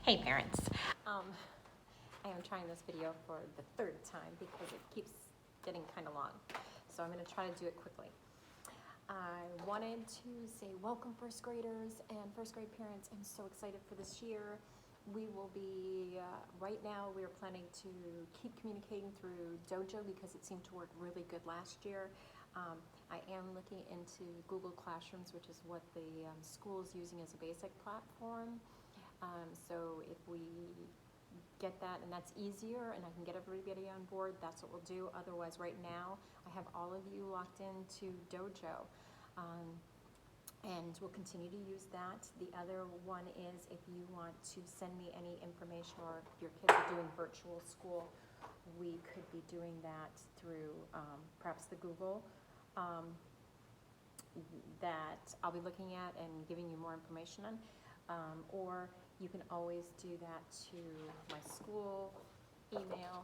Hey parents, I am trying this video for the third time because it keeps getting kind of long. So I'm going to try to do it quickly. I wanted to say welcome first graders and first grade parents. I'm so excited for this year. We will be, right now we're planning to keep communicating through Dojo because it seemed to work really good last year. I am looking into Google Classrooms, which is what the school is using as a basic platform. So if we get that, and that's easier, and I can get everybody on board, that's what we'll do. Otherwise, right now, I have all of you locked into Dojo. And we'll continue to use that. The other one is if you want to send me any information, or if your kids are doing virtual school, we could be doing that through perhaps the Google that I'll be looking at and giving you more information on. Or you can always do that to my school email,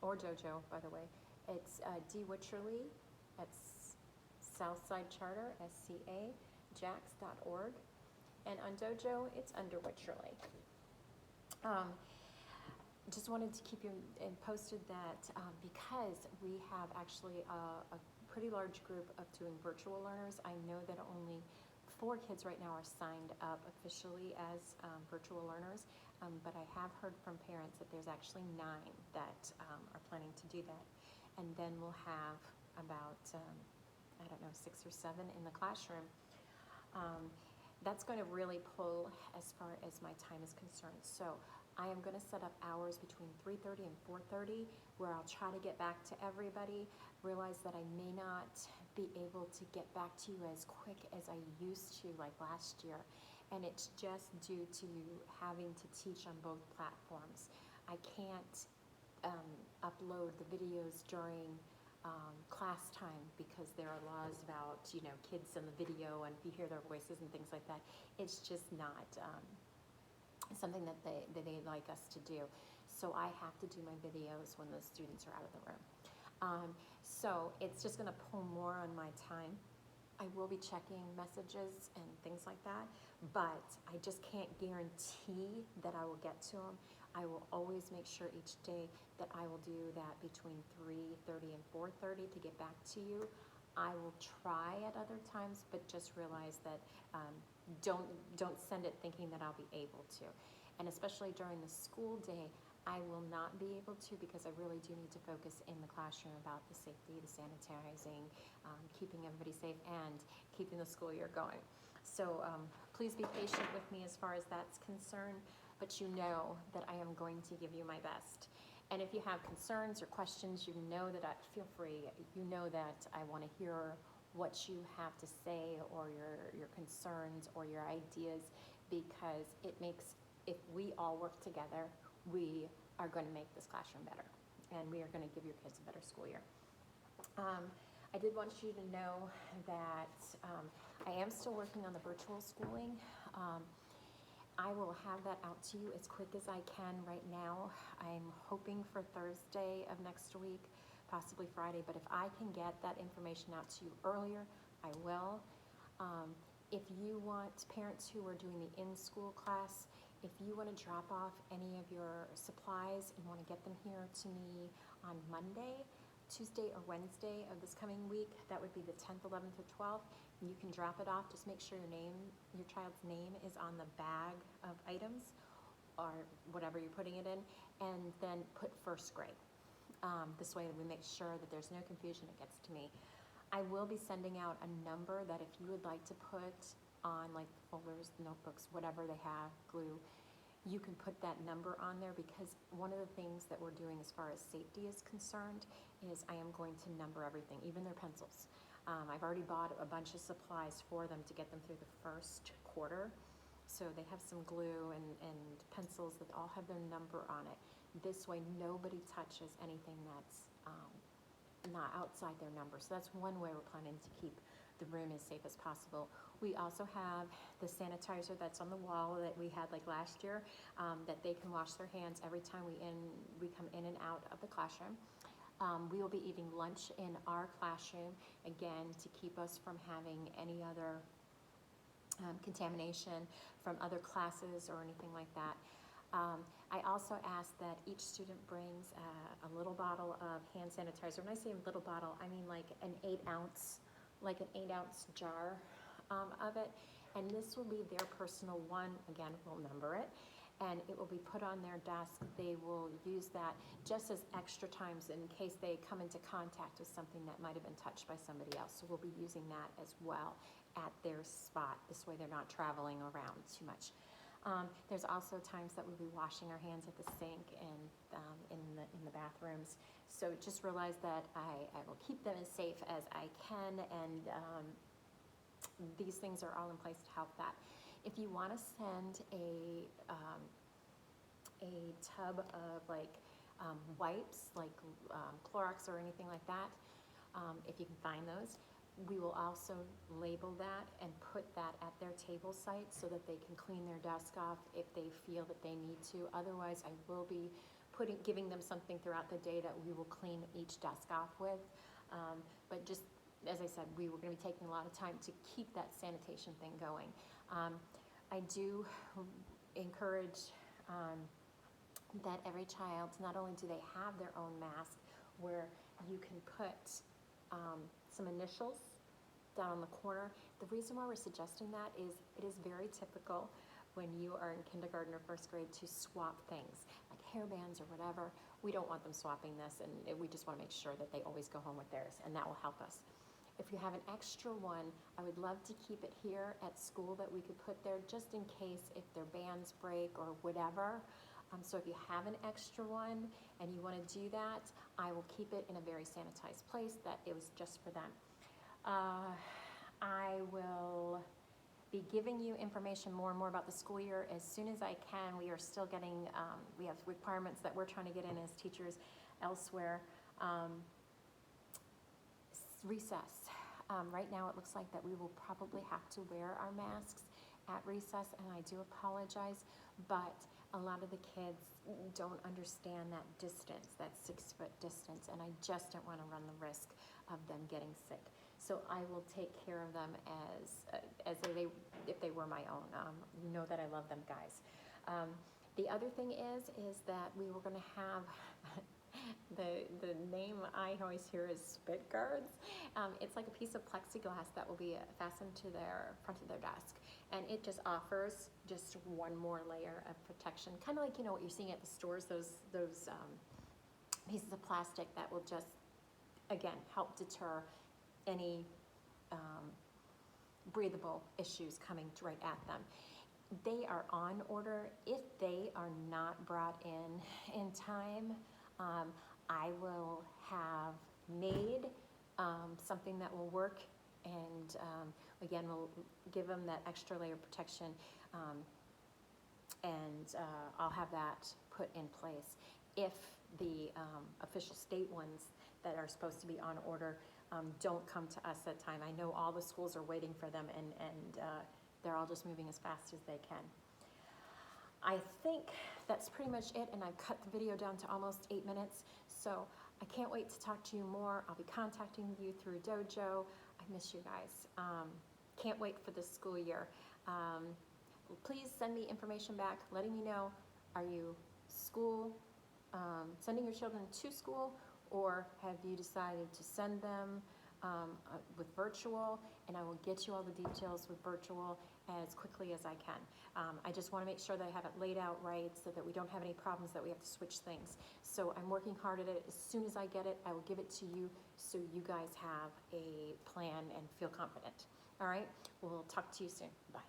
or Dojo, by the way. It's D. Wycherley at Southside Charter, SCA, jax.org. And on Dojo, it's under Wycherley. Just wanted to keep you posted that because we have actually a pretty large group of doing virtual learners. I know that only 4 kids right now are signed up officially as virtual learners, but I have heard from parents that there's actually 9 that are planning to do that. And then we'll have about, I don't know, 6 or 7 in the classroom. That's going to really pull as far as my time is concerned. So I am going to set up hours between 3:30 and 4:30 where I'll try to get back to everybody. Realize that I may not be able to get back to you as quick as I used to like last year. And it's just due to having to teach on both platforms. I can't upload the videos during class time because there are laws about, kids in the video and if you hear their voices and things like that. It's just not something that they like us to do. So I have to do my videos when the students are out of the room. So it's just going to pull more on my time. I will be checking messages and things like that, but I just can't guarantee that I will get to them. I will always make sure each day that I will do that between 3:30 and 4:30 to get back to you. I will try at other times, but just realize that don't send it thinking that I'll be able to. And especially during the school day, I will not be able to because I really do need to focus in the classroom about the safety, the sanitizing, keeping everybody safe, and keeping the school year going. So please be patient with me as far as that's concerned, but you know that I am going to give you my best. And if you have concerns or questions, you know that feel free. You know that I want to hear what you have to say, or your concerns or your ideas, because it makes, if we all work together, we are going to make this classroom better, and we are going to give your kids a better school year. I did want you to know that I am still working on the virtual schooling. I will have that out to you as quick as I can right now. I'm hoping for Thursday of next week, possibly Friday, but if I can get that information out to you earlier, I will. If you want parents who are doing the in-school class, if you want to drop off any of your supplies and want to get them here to me on Monday, Tuesday, or Wednesday of this coming week, that would be the 10th, 11th, or 12th. You can drop it off. Just make sure your child's name is on the bag of items or whatever you're putting it in, and then put first grade. This way we make sure that there's no confusion. It gets to me. I will be sending out a number that if you would like to put on like folders, notebooks, whatever they have, glue, you can put that number on there, because one of the things that we're doing as far as safety is concerned is I am going to number everything, even their pencils. I've already bought a bunch of supplies for them to get them through the first quarter. So they have some glue and pencils that all have their number on it. This way nobody touches anything that's not outside their number. So that's one way we're planning to keep the room as safe as possible. We also have the sanitizer that's on the wall that we had like last year, that they can wash their hands every time we come in and out of the classroom. We will be eating lunch in our classroom, again, to keep us from having any other contamination from other classes or anything like that. I also ask that each student brings a little bottle of hand sanitizer. When I say a little bottle, I mean like an 8-ounce, jar of it. And this will be their personal one. Again, we'll number it. And it will be put on their desk. They will use that just as extra times in case they come into contact with something that might have been touched by somebody else. So we'll be using that as well at their spot. This way they're not traveling around too much. There's also times that we'll be washing our hands at the sink and in the bathrooms. So just realize that I will keep them as safe as I can, and these things are all in place to help that. If you want to send a tub of wipes, Clorox or anything like that, if you can find those, we will also label that and put that at their table site so that they can clean their desk off if they feel that they need to. Otherwise, I will be giving them something throughout the day that we will clean each desk off with. But just as I said, we were going to be taking a lot of time to keep that sanitation thing going. I do encourage that every child, not only do they have their own mask where you can put some initials down on the corner. The reason why we're suggesting that is it is very typical when you are in kindergarten or first grade to swap things, like hairbands or whatever. We don't want them swapping this, and we just want to make sure that they always go home with theirs, and that will help us. If you have an extra one, I would love to keep it here at school that we could put there just in case if their bands break or whatever. So if you have an extra one and you want to do that, I will keep it in a very sanitized place that it was just for them. I will be giving you information more and more about the school year as soon as I can. We are still getting, we have requirements that we're trying to get in as teachers elsewhere. Recess. Right now it looks like that we will probably have to wear our masks at recess, and I do apologize, but a lot of the kids don't understand that distance, that 6-foot distance, and I just don't want to run the risk of them getting sick. So I will take care of them as if they were my own. Know that I love them, guys. The other thing is that we were going to have the name I always hear is spit guards. It's like a piece of plexiglass that will be fastened to their front of their desk, and it just offers just one more layer of protection, kind of like what you're seeing at the stores, those pieces of plastic that will just again help deter any breathable issues coming right at them. They are on order. If they are not brought in time, I will have made something that will work, and again, we'll give them that extra layer of protection, and I'll have that put in place. If the official state ones that are supposed to be on order don't come to us at time, I know all the schools are waiting for them, and they're all just moving as fast as they can. I think that's pretty much it, and I've cut the video down to almost 8 minutes, so I can't wait to talk to you more. I'll be contacting you through Dojo. I miss you guys. Can't wait for this school year. Please send me information back letting me know, are you sending your children to school, or have you decided to send them with virtual? And I will get you all the details with virtual as quickly as I can. I just want to make sure that I have it laid out right so that we don't have any problems that we have to switch things. So I'm working hard at it. As soon as I get it, I will give it to you so you guys have a plan and feel confident. All right? We'll talk to you soon. Bye.